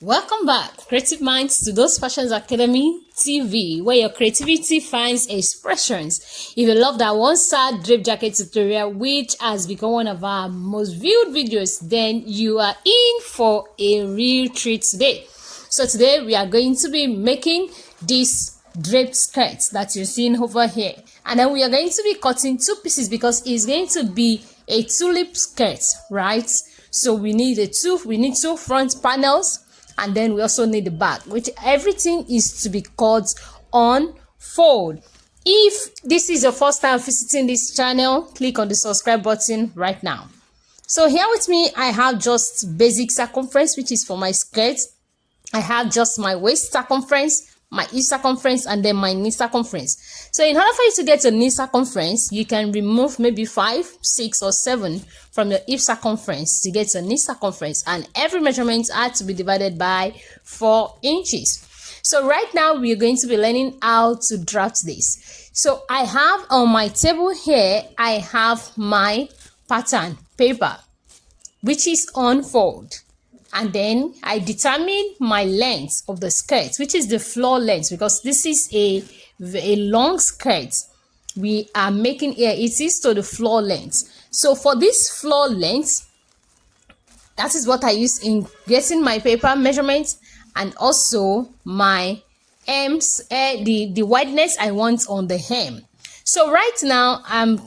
Welcome back, creative minds, to DOSEfashions Academy TV, where your creativity finds expressions. If you love that one-side drape jacket tutorial, which has become one of our most viewed videos, then you are in for a real treat today. So today we are going to be making this draped skirt that you're seeing over here, and then we are going to be cutting two pieces because it's going to be a tulip skirt, right? So we need two front panels, and then we also need the back, which everything is to be cut on fold. If this is your first time visiting this channel, click on the subscribe button right now. So here with me, I have just basic circumference, which is for my skirt. I have just my waist circumference, my hip circumference, and then my knee circumference. So in order for you to get your knee circumference, you can remove maybe 5, 6, or 7 from your hip circumference to get your knee circumference, and every measurement had to be divided by 4 inches. So right now we are going to be learning how to draft this. So I have on my table here, I have my pattern paper, which is on fold. And then I determine my length of the skirt, which is the floor length, because this is a long skirt we are making here. It is to the floor length. So for this floor length, that is what I use in getting my paper measurements, and also my hems, the wideness I want on the hem. So right now I'm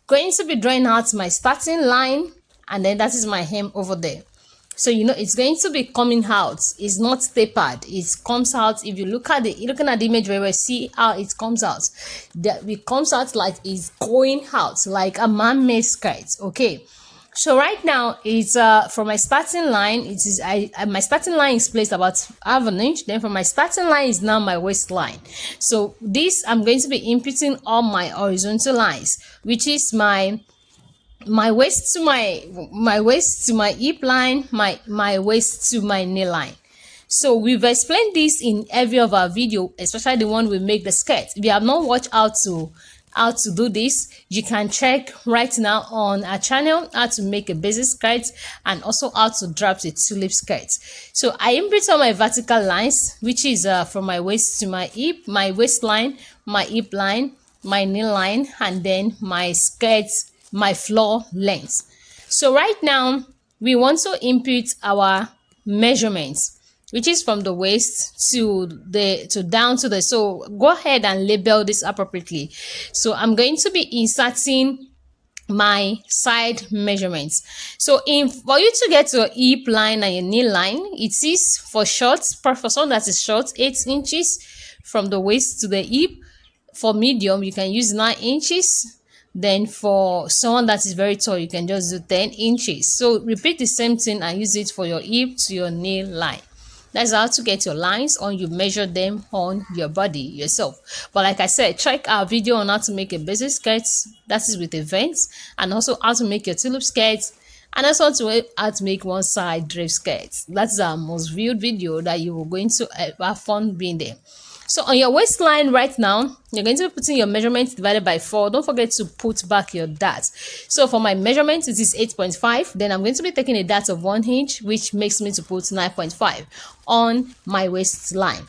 going to be drawing out my starting line, and then that is my hem over there. So you know it's going to be coming out. It's not tapered. It comes out. If you look at looking at the image very well, see how it comes out. That it comes out like it's going out, like a man-made skirt. Okay. So right now it's from my starting line. It is my starting line is placed about half an inch. Then from my starting line is now my waistline. So this I'm going to be inputting all my horizontal lines, which is my waist to my waist to my hip line, my waist to my knee line. So we've explained this in every of our video, especially the one we make the skirt. If you have not watched how to do this, you can check right now on our channel how to make a basic skirt and also how to draft a tulip skirt. So I input all my vertical lines, which is from my waist to my hip, my waistline, my hip line, my knee line, and then my skirt, my floor length. So right now we want to input our measurements, which is from the waist to down to the, so go ahead and label this appropriately. So I'm going to be inserting my side measurements. So for you to get your hip line and your knee line, it is for short, for someone that is short, 8 inches from the waist to the hip. For medium, you can use 9 inches. Then for someone that is very tall, you can just do 10 inches. So repeat the same thing and use it for your hip to your knee line. That's how to get your lines on. You measure them on your body yourself. But like I said, check our video on how to make a basic skirt, that is with events, and also how to make your tulip skirts, and also how to make one side drape skirts. That's our most viewed video that you are going to have fun being there. So on your waistline right now, you're going to be putting your measurements divided by 4. Don't forget to put back your dart. So for my measurement, it is 8.5. Then I'm going to be taking a dart of 1 inch, which makes me to put 9.5 on my waistline.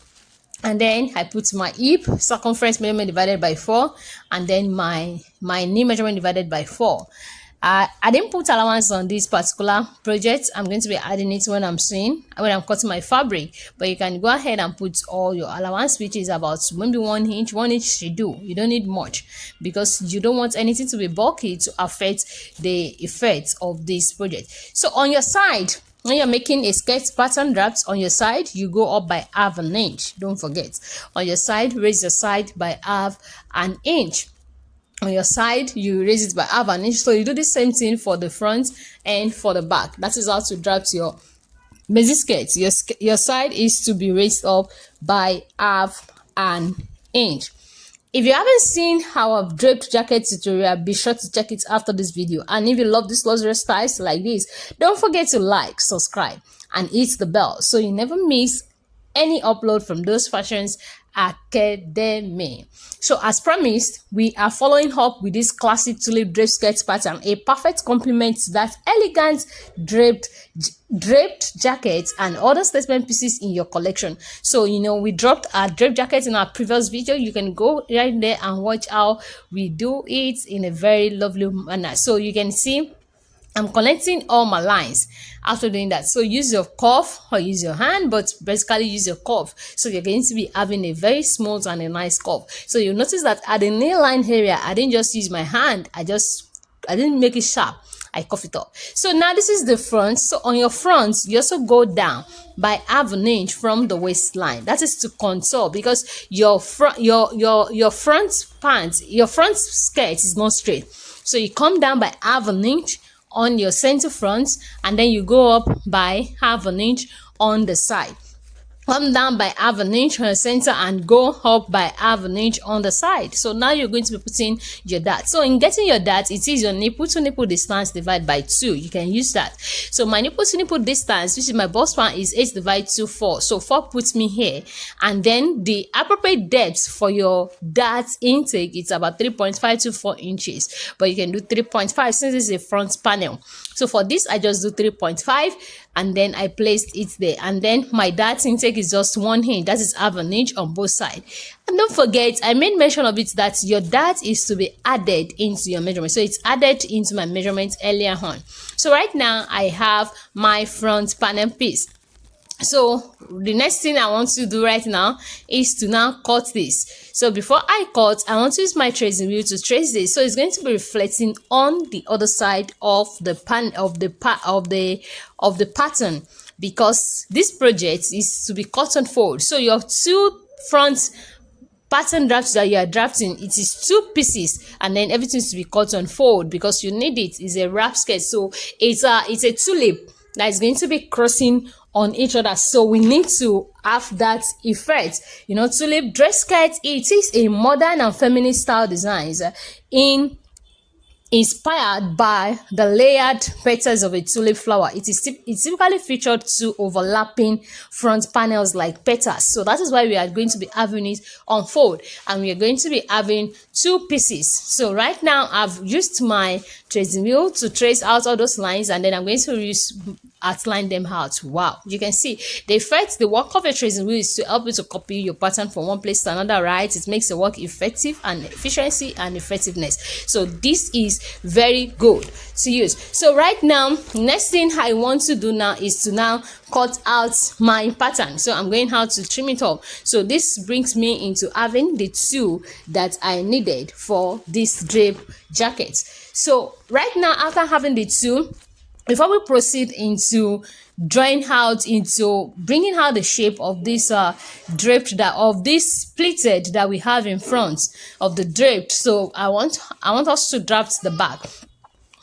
And then I put my hip circumference measurement divided by 4, and then my knee measurement divided by 4. I didn't put allowance on this particular project. I'm going to be adding it when I'm cutting my fabric, but you can go ahead and put all your allowance, which is about maybe 1 inch. 1 inch should do. You don't need much because you don't want anything to be bulky to affect the effect of this project. So on your side, when you're making a skirt pattern draft, on your side you go up by half an inch. Don't forget, on your side, raise your side by half an inch. On your side, you raise it by half an inch. So you do the same thing for the front and for the back. That is how to draft your basic skirt. Your side is to be raised up by half an inch. If you haven't seen our draped jacket tutorial, be sure to check it after this video. And if you love this luxury styles like this, don't forget to like, subscribe, and hit the bell so you never miss any upload from Those Fashions Academy. So as promised, we are following up with this classic tulip drape skirt pattern, a perfect complement to that elegant draped jackets and other statement pieces in your collection. So we dropped our drape jacket in our previous video. You can go right there and watch how we do it in a very lovely manner. So you can see I'm connecting all my lines after doing that. So use your cuff or use your hand, but basically use your cuff. So you're going to be having a very smooth and a nice cuff. So you'll notice that at the nail line area, I didn't just use my hand. I didn't make it sharp. I cuff it up. So now this is the front. So on your front, you also go down by half an inch from the waistline. That is to contour, because your front pants, your front skirt is not straight. So you come down by half an inch on your center front, and then you go up by half an inch on the side. Come down by half an inch on the center and go up by half an inch on the side. So now you're going to be putting your dart. So in getting your dart, it is your nipple to nipple distance divided by 2. You can use that. So my nipple to nipple distance, which is my bust one, is 8 divided to 4. So 4 puts me here, and then the appropriate depth for your dart intake is about 3.5 to 4 inches, but you can do 3.5 since it's a front panel. So for this, I just do 3.5, and then I placed it there. And then my dart intake is just 1 inch. That is half an inch on both sides. And don't forget, I made mention of it that your dart is to be added into your measurement. So it's added into my measurement earlier on. So right now, I have my front panel piece. So the next thing I want to do right now is to now cut this. So before I cut, I want to use my tracing wheel to trace this. So it's going to be reflecting on the other side of the pattern, because this project is to be cut on fold. So your 2 front pattern drafts that you are drafting, it is 2 pieces, and then everything is to be cut on fold because you need it. It's a wrap skirt, so it's a tulip that is going to be crossing on each other. So we need to have that effect. Tulip drape skirt, it is a modern and feminine style designs inspired by the layered petals of a tulip flower. It typically featured 2 overlapping front panels like petals. So that is why we are going to be having it unfold, and we are going to be having 2 pieces. So right now I've used my tracing wheel to trace out all those lines, and then I'm going to outline them out. Wow, you can see the effect. The work of a tracing wheel is to help you to copy your pattern from one place to another, right? It makes the work effective and efficiency and effectiveness. So this is very good to use. So right now, next thing I want to do now is to now cut out my pattern. So I'm going how to trim it up. So this brings me into having the 2 that I needed for this drape jacket. So right now, after having the 2, before we proceed into bringing out the shape of this draped, of this pleated that we have in front of the draped, so I want us to draft the back.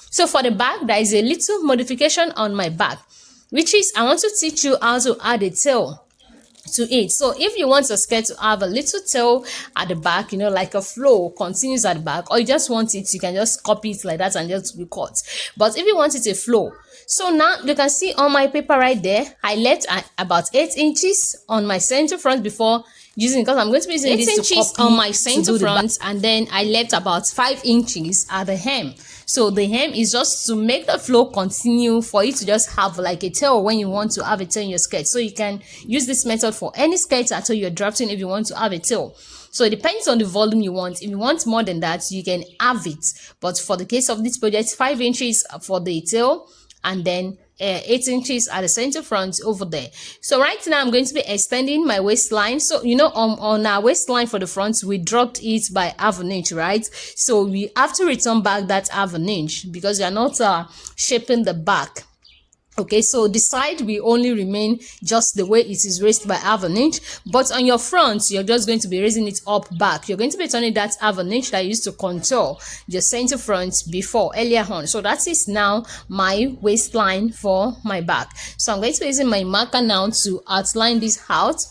So for the back, there is a little modification on my back, which is I want to teach you how to add a tail to it. So if you want your skirt to have a little tail at the back, like a flow continues at the back, or you just want it, you can just copy it like that and just recut. But if you want it a flow, so now you can see on my paper right there, I left about 8 inches on my center front before using, because I'm going to be using 8 inches on my center front, and then I left about 5 inches at the hem. So the hem is just to make the flow continue, for you to just have like a tail when you want to have a tail in your skirt. So you can use this method for any skirt at all you're drafting if you want to have a tail. So it depends on the volume you want. If you want more than that, you can have it. But for the case of this project, 5 inches for the tail, and then 8 inches at the center front over there. So right now I'm going to be extending my waistline. So on our waistline for the front, we dropped it by half an inch, right? So we have to return back that half an inch because we are not shaping the back. Okay, so the side will only remain just the way it is raised by half an inch, but on your front you're just going to be raising it up back. You're going to be turning that half an inch that you used to contour your center front before earlier on. So that is now my waistline for my back. So I'm going to be using my marker now to outline this out.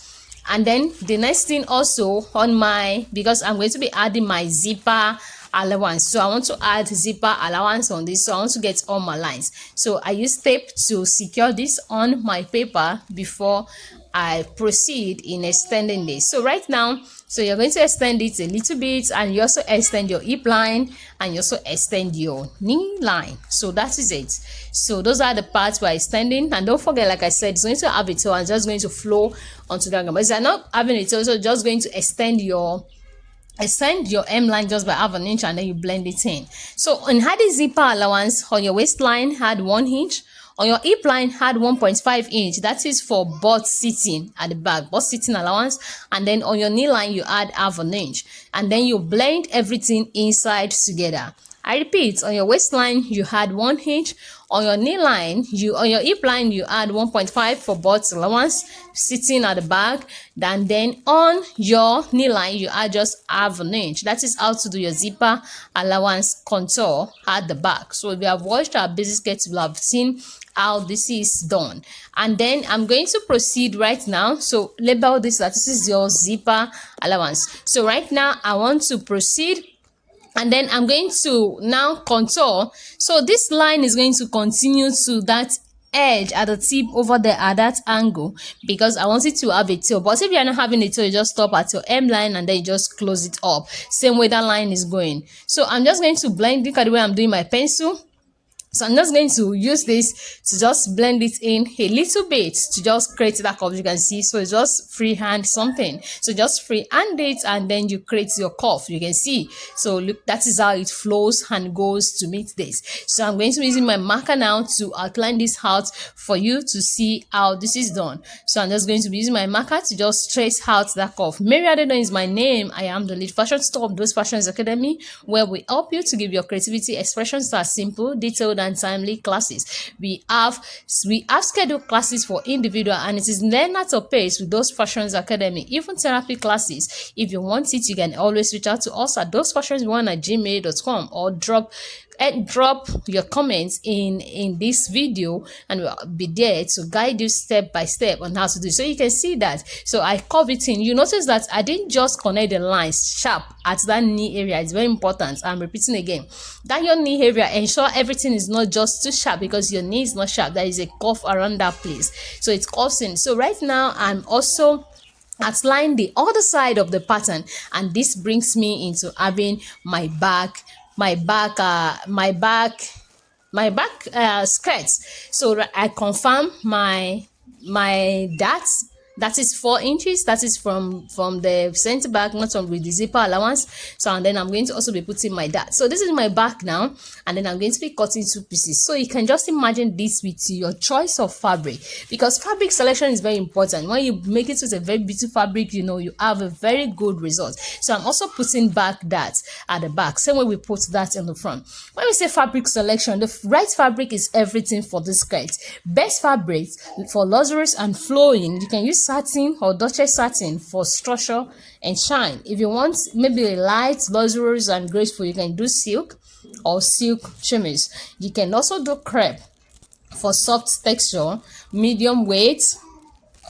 And then the next thing also on my, because I'm going to be adding my zipper allowance, so I want to add zipper allowance on this, so I want to get all my lines. So I use tape to secure this on my paper before I proceed in extending this. So right now, so you're going to extend it a little bit, and you also extend your hip line, and you also extend your knee line. So that is it. So those are the parts we're extending. And don't forget, like I said, it's going to have a toe and just going to flow onto the garment. But if you're not having a toe, so just going to extend your M line just by half an inch, and then you blend it in. So on had a zipper allowance, on your waistline had 1 inch, on your hip line had 1.5 inch. That is for butt sitting at the back, butt sitting allowance. And then on your knee line you add half an inch, and then you blend everything inside together. I repeat, on your waistline you had 1 inch, on your knee line, on your hip line you add 1.5 for butt allowance sitting at the back. Then on your knee line you add just half an inch. That is how to do your zipper allowance contour at the back. So if you have watched our basic skirts, you will have seen how this is done. And then I'm going to proceed right now. So label this that this is your zipper allowance. So right now I want to proceed, and then I'm going to now contour. So this line is going to continue to that edge at the tip over there at that angle, because I want it to have a tail. But if you're not having a tail, you just stop at your M line and then you just close it up, same way that line is going. So I'm just going to blend. Look at the way I'm doing my pencil. So I'm just going to use this to just blend it in a little bit to just create that curve. You can see, so it's just freehand something. So just freehand it, and then you create your curve. You can see. So look, that is how it flows and goes to meet this. So I'm going to be using my marker now to outline this out for you to see how this is done. So I'm just going to be using my marker to just trace out that curve. Mary Adedon is my name. I am the lead fashion store of DOSEfashions Academy, where we help you to give your creativity expressions that are simple, detailed, and timely classes. We have scheduled classes for individual, and it is learn at a pace with DOSEfashions Academy. Even therapy classes, if you want it, you can always reach out to us at dosefashions1@gmail.com, or drop your comments in this video, and we'll be there to guide you step by step on how to do it. So you can see that. So I curve it in. You notice that I didn't just connect the lines sharp at that knee area. It's very important. I'm repeating again, that your knee area, ensure everything is not just too sharp, because your knee is not sharp. There is a curve around that place, so it curves in. So right now I'm also outline the other side of the pattern, and this brings me into having my back skirts. So I confirm my darts. That is 4 inches. That is from the center back, not from with the zipper allowance. So, and then I'm going to also be putting my dart. So this is my back now, and then I'm going to be cutting 2 pieces. So you can just imagine this with your choice of fabric, because fabric selection is very important. When you make it with a very beautiful fabric, you know, you have a very good result. So I'm also putting back that at the back, same way we put that in the front. When we say fabric selection, the right fabric is everything for this skirt. Best fabrics for luxurious and flowing, you can use satin or Duchess satin for structure and shine. If you want maybe a light, luxurious, and graceful, you can do silk or silk chemise. You can also do crepe for soft texture, medium weight,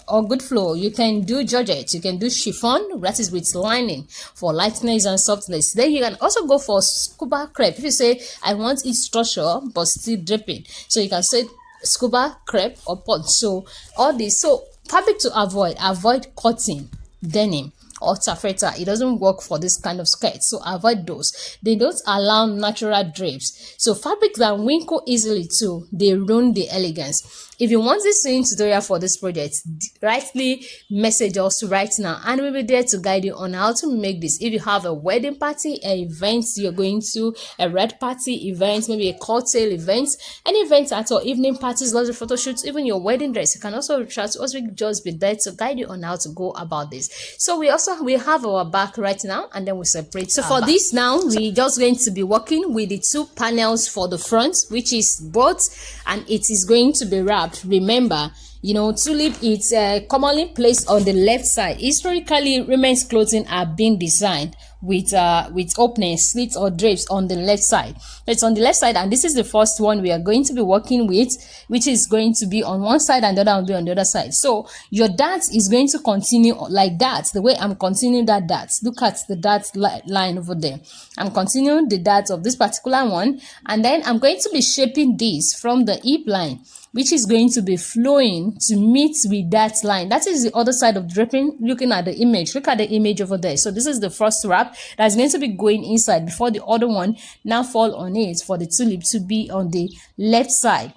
or good flow. You can do georgette, you can do chiffon, that is with lining for lightness and softness. Then you can also go for scuba crepe if you say I want it structure but still dripping. So you can say scuba crepe or pot. So all this. So fabric to avoid cotton, denim, or taffeta. It doesn't work for this kind of skirt, so avoid those. They don't allow natural drapes. So fabrics that wrinkle easily too, they ruin the elegance. If you want this sewing tutorial for this project, rightly message us right now, and we'll be there to guide you on how to make this. If you have a wedding party, an event you're going to, a red party event, maybe a cocktail event, any event at all, evening parties, lots of photo shoots, even your wedding dress, you can also reach out to us. We'll just be there to guide you on how to go about this. So we have our back right now, and then we separate. So for this now, we're just going to be working with the 2 panels for the front, which is both, and it is going to be wrapped. Remember, you know, tulip is commonly placed on the left side. Historically, women's clothing are being designed with openings, slits or drapes on the left side. It's on the left side, and this is the first one we are going to be working with, which is going to be on one side and the other will be on the other side. So your dart is going to continue like that, the way I'm continuing that dart. Look at the dart line over there. I'm continuing the dart of this particular one, and then I'm going to be shaping this from the hip line, which is going to be flowing to meet with that line. That is the other side of draping. Looking at the image, look at the image over there. So this is the first wrap that's going to be going inside before the other one now fall on it for the tulip to be on the left side.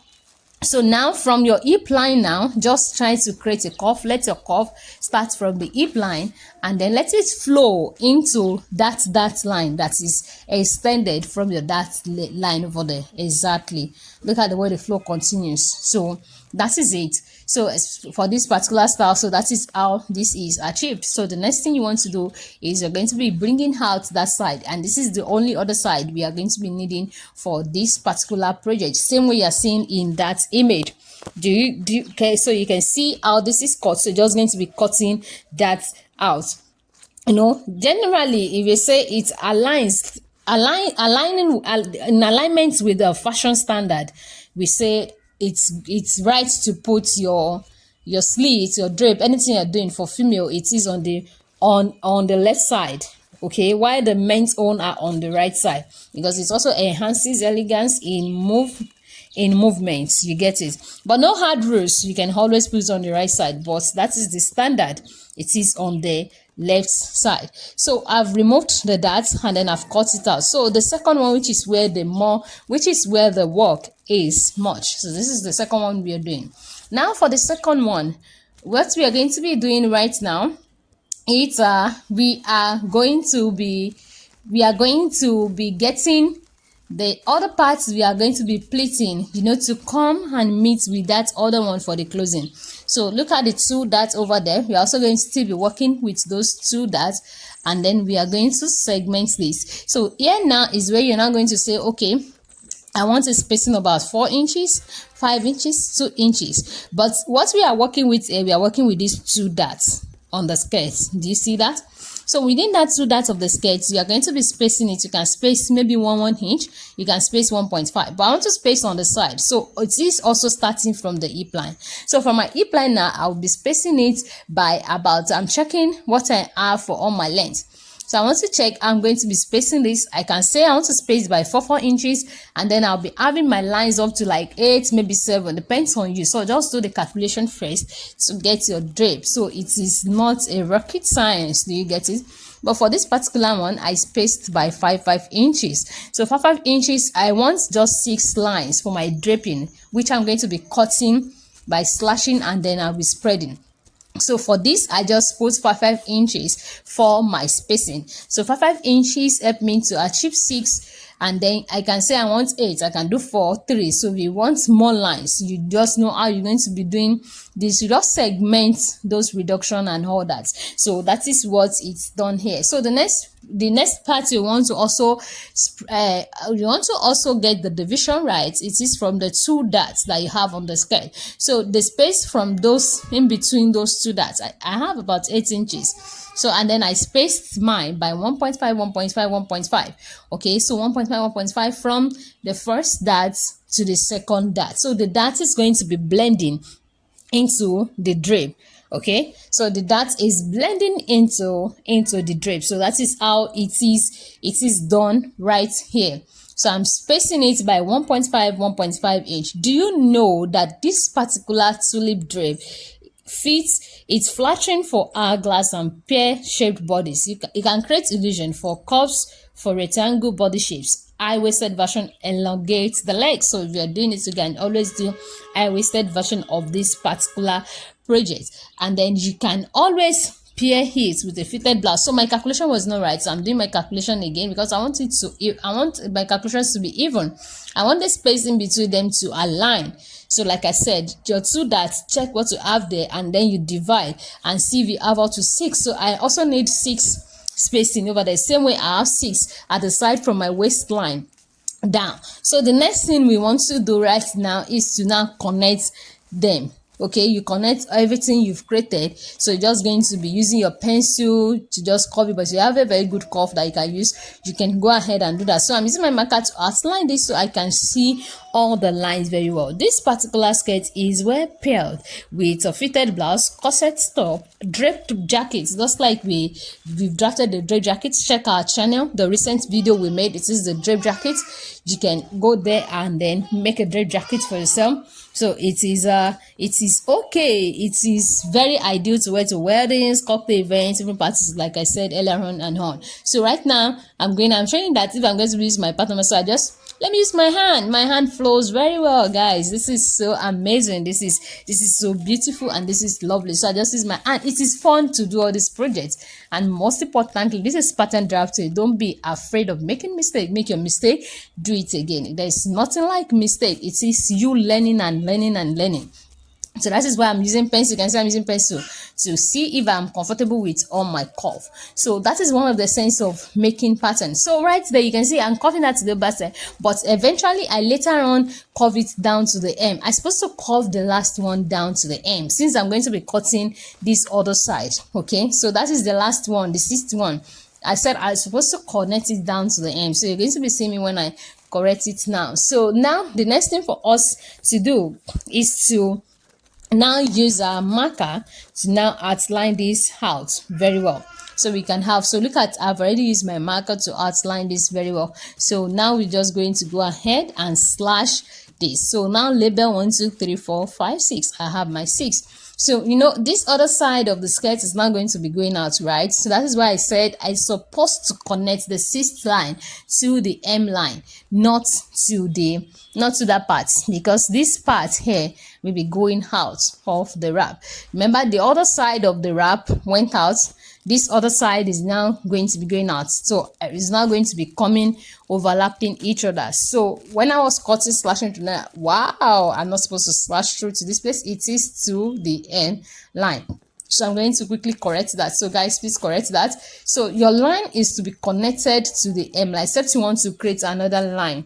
So now from your hip line, now just try to create a curve. Let your curve start from the hip line and then let it flow into that line that is extended from your dart line over there. Exactly. Look at the way the flow continues. So that is it. So for this particular style, so that is how this is achieved. So the next thing you want to do is you're going to be bringing out that side, and this is the only other side we are going to be needing for this particular project, same way you're seeing in that image. Okay, so you can see how this is cut. So just going to be cutting that out. You know, generally if you say it aligning in alignment with the fashion standard, we say it's right to put your slits, your drape, anything you're doing for female, it is on the left side, okay, while the men's own are on the right side, because it also enhances elegance in movements. You get it? But no hard rules. You can always put it on the right side, but that is the standard. It is on the left side. So I've removed the dart and then I've cut it out. So the second one, which is where the work is much. So this is the second one we are doing. Now for the second one, what we are going to be doing right now, it's we are going to be getting the other parts we are going to be pleating, you know, to come and meet with that other one for the closing. So look at the two darts over there. We are also going to still be working with those two darts, and then we are going to segment this. So here now is where you're now going to say, okay, I want a spacing about 4 inches, 5 inches, 2 inches. But what we are working with here, we are working with these two darts on the skirt. Do you see that? So within that two darts of the skirt, you are going to be spacing it. You can space maybe 1 inch, you can space 1.5, but I want to space on the side. So it is also starting from the hip line. So from my hip line now, I'll be spacing it by about, I'm checking what I have for all my length. So I want to check, I'm going to be spacing this. I can say I want to space by 4 inches, and then I'll be having my lines up to like 8, maybe 7, depends on you. So just do the calculation first to get your drape. So it is not a rocket science. Do you get it? But for this particular one, I spaced by 5 inches. So for 5 inches, I want just 6 lines for my draping, which I'm going to be cutting by slashing, and then I'll be spreading. So for this, I just put 5 inches for my spacing. So 5 inches help me to achieve 6, and then I can say I want 8. I can do 4, 3. So we want more lines. You just know how you're going to be doing this. You just segment those reduction and all that. So that is what it's done here. So the next part you want to also get the division right. It is from the two darts that you have on the skirt. So the space from those in between those two darts, I have about 8 inches. So and then I spaced mine by 1.5, 1.5, 1.5. Okay, so 1.5, 1.5 from the first dart to the second dart. So the dart is going to be blending into the drape. Okay, so the dart is blending into the drape. So that is how it is done right here. So I'm spacing it by 1.5 inch. Do you know that this particular tulip drape fits, it's flattering for hourglass and pear-shaped bodies. You can create illusion for curves, for rectangle body shapes. High-waisted version elongates the legs. So if you're doing it, you can always do high-waisted version of this particular project, and then you can always pair it with a fitted blouse. So my calculation was not right, so I'm doing my calculation again because I want my calculations to be even. I want the spacing between them to align. So like I said, your two darts, check what you have there, and then you divide and see if you have up to 6. So I also need 6 spacing over the same way I have 6 at the side from my waistline down. So the next thing we want to do right now is to now connect them. Okay, you connect everything you've created, so you're just going to be using your pencil to just curve it. But if you have a very good curve that you can use, you can go ahead and do that. So I'm using my marker to outline this so I can see all the lines very well. This particular skirt is well paired with a fitted blouse, corset top, draped jackets, just like we've drafted the drape jackets. Check our channel, the recent video we made, it is the drape jackets. You can go there and then make a drape jacket for yourself. So it is okay, it is very ideal to wear to weddings, cocktail events, even parties, like I said earlier on. So right now I'm showing that if I'm going to use my partner, so I just let me use my hand flows very well, guys. This is so amazing, this is so beautiful, and this is lovely. So I just use my hand. It is fun to do all these projects, and most importantly, this is pattern drafting. Don't be afraid of making mistake. Make your mistake, do it again. There's nothing like mistake. It is you learning and learning. So that is why I'm using pencil. You can see I'm using pencil to see if I'm comfortable with all my curve. So that is one of the sense of making patterns. So right there you can see I'm curving that to the button, but eventually I later on curve it down to the M. I'm supposed to curve the last one down to the M since I'm going to be cutting this other side. Okay, so that is the last one, the sixth one. I said I'm supposed to connect it down to the M. So you're going to be seeing me when I correct it now. So now the next thing for us to do is to now use our marker to now outline this out very well. So we can have, so look at, I've already used my marker to outline this very well. So now we're just going to go ahead and slash this. So now label 1 2 3 4 5 6. I have my 6. So you know this other side of the skirt is not going to be going out, right? So that is why I said I'm supposed to connect the 6th line to the M line, not to that part, because this part here will be going out of the wrap. Remember, the other side of the wrap went out, this other side is now going to be going out, so it's now going to be coming overlapping each other. So when I was cutting, slashing through that, wow, I'm not supposed to slash through to this place, it is to the end line. So I'm going to quickly correct that. So guys, please correct that. So your line is to be connected to the M line, except you want to create another line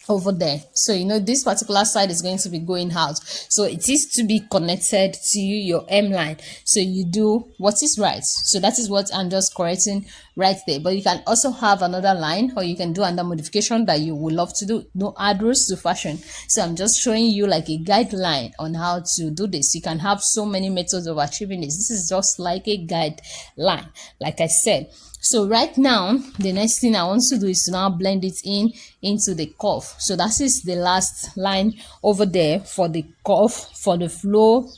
over there. So you know this particular side is going to be going out, so it is to be connected to your M line. So you do what is right. So that is what I'm just correcting right there. But you can also have another line, or you can do another modification that you would love to do. No add rules to fashion. So I'm just showing you like a guideline on how to do this. You can have so many methods of achieving this. This is just like a guideline, like I said. So right now the next thing I want to do is to now blend it into the curve. So that is the last line over there for the curve, for the flow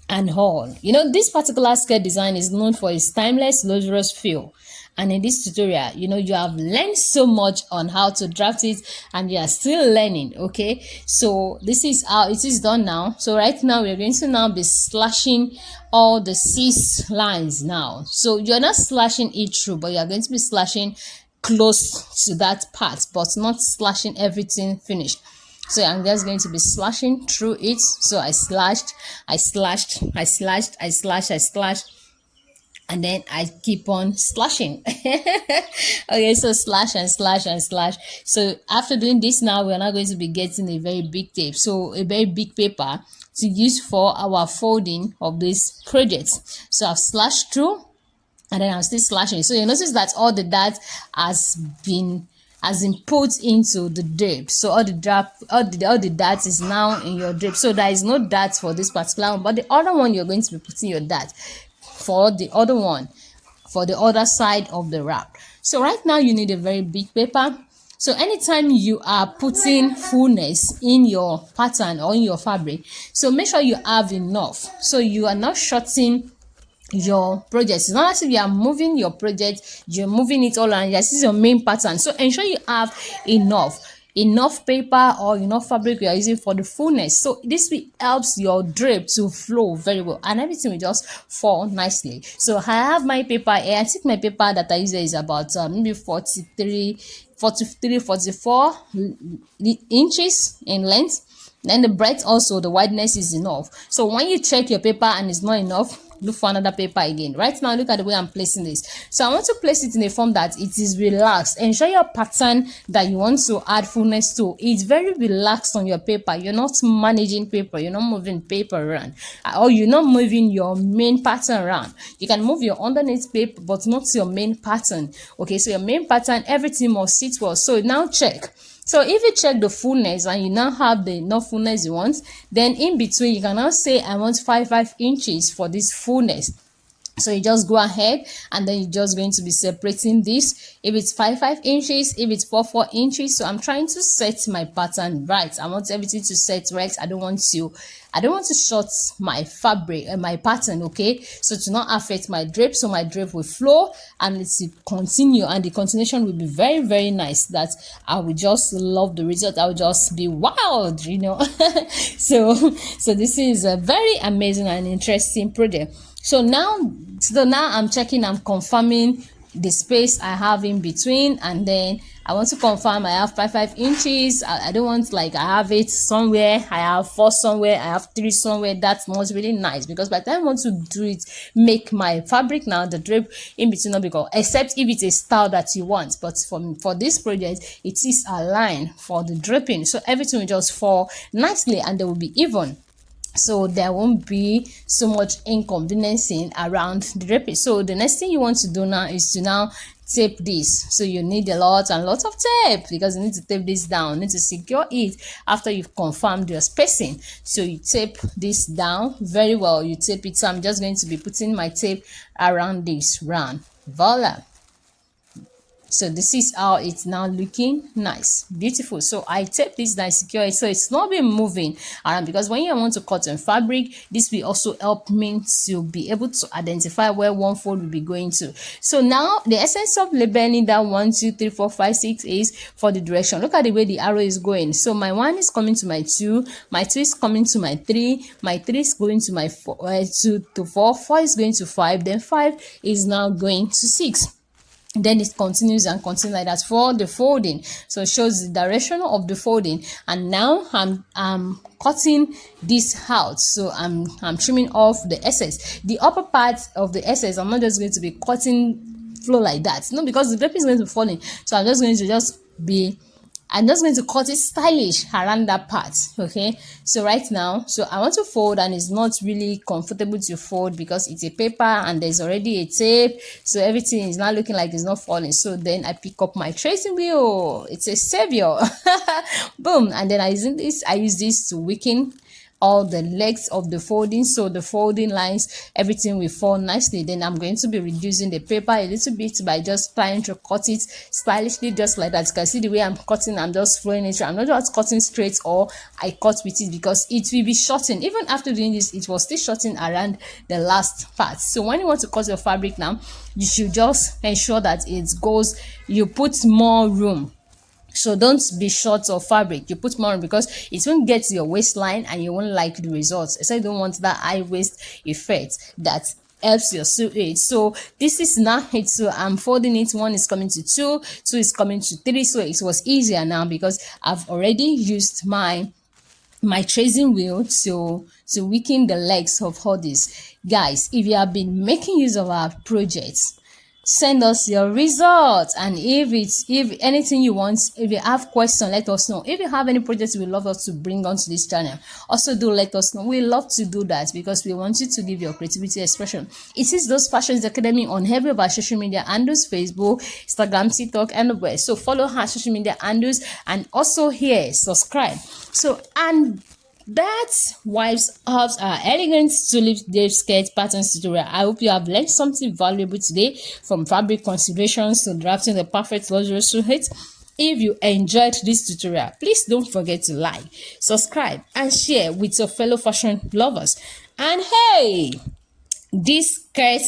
and haul. You know, this particular skirt design is known for its timeless, luxurious feel. And in this tutorial, you know, you have learned so much on how to draft it, and you are still learning. Okay, so this is how it is done now. So right now we're going to now be slashing all the 6 lines now. So you're not slashing it through, but you're going to be slashing close to that part, but not slashing everything finished. So I'm just going to be slashing through it. So I slashed, and then I keep on slashing. Okay, so slash and slash and slash. So after doing this, now we're not going to be getting a very big tape, so a very big paper to use for our folding of this project. So I've slashed through, and then I'm still slashing. So you notice that all the dot has been put into the drape. So all the dot is now in your drape. So there is no dot for this particular one, but the other one you're going to be putting your dot for the other one, for the other side of the wrap. So right now you need a very big paper. So anytime you are putting fullness in your pattern or in your fabric, so make sure you have enough, so you are not shorting your project. It's not as if you are moving your project, you're moving it all, and this is your main pattern. So ensure you have enough paper or enough fabric you are using for the fullness. So this will helps your drape to flow very well, and everything will just fall nicely. So I have my paper here. I think my paper that I use is about maybe 43 44 inches in length. Then the breadth, also the wideness is enough. So when you check your paper and it's not enough, look for another paper again. Right now, look at the way I'm placing this. So I want to place it in a form that it is relaxed. Ensure your pattern that you want to add fullness to, it's very relaxed on your paper. You're not managing paper, you're not moving paper around, or you're not moving your main pattern around. You can move your underneath paper, but not your main pattern. Okay, so your main pattern, everything must sit well. So now check. So if you check the fullness and you now have the enough fullness you want, then in between you can now say I want 5 inches for this fullness. So you just go ahead and then you're just going to be separating this. If it's 5 inches, if it's 4 inches. So I'm trying to set my pattern right. I want everything to set right. I don't want to short my fabric and my pattern, okay, so to not affect my drape. So my drape will flow and it's continue, and the continuation will be very, very nice, that I will just love the result. I will just be wild, you know. so this is a very amazing and interesting project. So now I'm checking, I'm confirming the space I have in between, and then I want to confirm I have 5 inches. I don't want like I have it somewhere, I have 4 somewhere, I have 3 somewhere. That's not really nice, because by the time I want to do it, make my fabric now, the drape in between not because, except if it's a style that you want. But for this project, it is aligned for the draping, so everything will just fall nicely and they will be even. So there won't be so much inconveniencing around the draping. So the next thing you want to do now is to now tape this. So you need a lot of tape, because you need to tape this down, you need to secure it after you've confirmed your spacing. So you tape this down very well, you tape it. So I'm just going to be putting my tape around this round. Voila. So this is how it's now looking nice, beautiful. So I tape this down, secure it, so it's not been moving around, because when you want to cut on fabric, this will also help me to be able to identify where one fold will be going to. So now the essence of labeling that 1 2 3 4 5 6 is for the direction. Look at the way the arrow is going. So my 1 is coming to my 2, my 2 is coming to my 3, my 3 is going to my 4, 2 to 4, 4 is going to 5, then 5 is now going to 6. Then it continues and continues like that for the folding. So it shows the direction of the folding. And now I'm cutting this out. So I'm trimming off the excess. The upper part of the excess, I'm not just going to be cutting flow like that. No, because the drape is going to be falling. So I'm just going to cut it stylish around that part. Okay, so right now, so I want to fold, and it's not really comfortable to fold because it's a paper and there's already a tape, so everything is not looking like it's not falling. So then I pick up my tracing wheel. It's a savior. Boom. And then I use this to weaken all the legs of the folding, so the folding lines, everything will fall nicely. Then I'm going to be reducing the paper a little bit by just trying to cut it stylishly, just like that. You can see the way I'm cutting, I'm just flowing it. I'm not just cutting straight or I cut with it, because it will be shortened. Even after doing this, it was still shortening around the last part. So when you want to cut your fabric now, you should just ensure that it goes, you put more room. So don't be short of fabric, you put more, because it won't get to your waistline and you won't like the results. So you don't want that high waist effect that helps your suit. So this is now it. So I'm folding it. 1 is coming to 2, 2 is coming to 3. So it was easier now because I've already used my tracing wheel to weaken the legs of all this. Guys, if you have been making use of our projects, send us your results. And if anything you want, if you have questions, let us know. If you have any projects you would love us to bring onto this channel, also do let us know. We love to do that because we want you to give your creativity expression. It is DOSEfashions Academy on every of our social media handles: Facebook, Instagram, TikTok, and the rest. So follow our social media handles, and also here subscribe. So, and that wipes up our elegant tulip drape skirt patterns tutorial. I hope you have learned something valuable today, from fabric considerations to drafting the perfect luxury suit. If you enjoyed this tutorial, please don't forget to like, subscribe, and share with your fellow fashion lovers. And hey, this skirt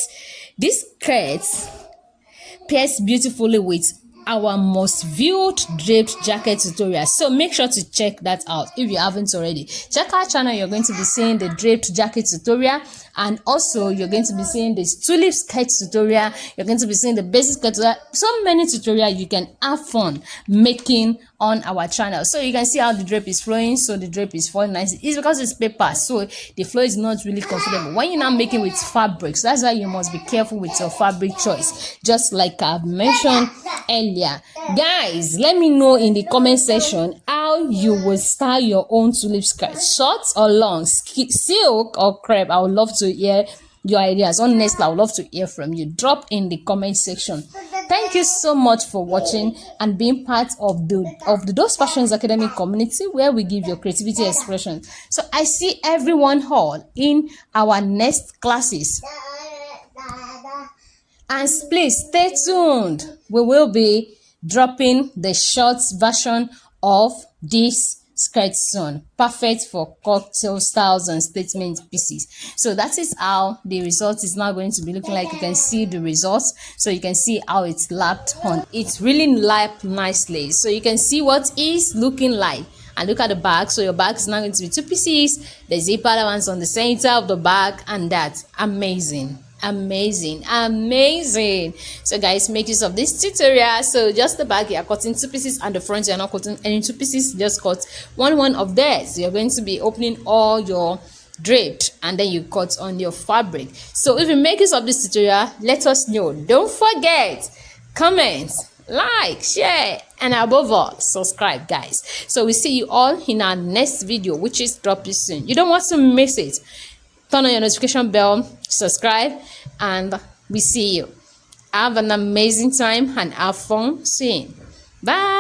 pairs beautifully with our most viewed draped jacket tutorial, so make sure to check that out if you haven't already. Check our channel, you're going to be seeing the draped jacket tutorial, and also you're going to be seeing this tulip skirt tutorial, you're going to be seeing the basic skirt tutorial. So many tutorials you can have fun making on our channel. So you can see how the drape is flowing. So the drape is falling nice. It's because it's paper, so the flow is not really comfortable when you're not making with fabrics. That's why you must be careful with your fabric choice, just like I've mentioned earlier. Guys, let me know in the comment section how you will style your own tulip skirt, short or long, silk or crepe. I would love to hear your ideas. Honestly, I would love to hear from you. Drop in the comment section. Thank you so much for watching and being part of the Those Fashions Academy community, where we give your creativity expression. So I see everyone all in our next classes, and please stay tuned. We will be dropping the short version of this skirt soon, perfect for cocktail styles and statement pieces. So that is how the result is now going to be looking like. You can see the results, so you can see how it's lapped on. It's really lapped nicely, so you can see what is looking like. And look at the back. So your back is now going to be 2 pieces, the zipper allowance on the center of the back, and that's amazing. So guys, make use of this tutorial. So just the back, you are cutting 2 pieces, and the front, you are not cutting any 2 pieces, just cut one of theirs. You're going to be opening all your draped, and then you cut on your fabric. So if you make use of this tutorial, let us know. Don't forget, comment, like, share, and above all, subscribe, guys. So we see you all in our next video, which is dropping soon. You don't want to miss it. Turn on your notification bell, subscribe, and we see you. Have an amazing time and have fun seeing. Bye.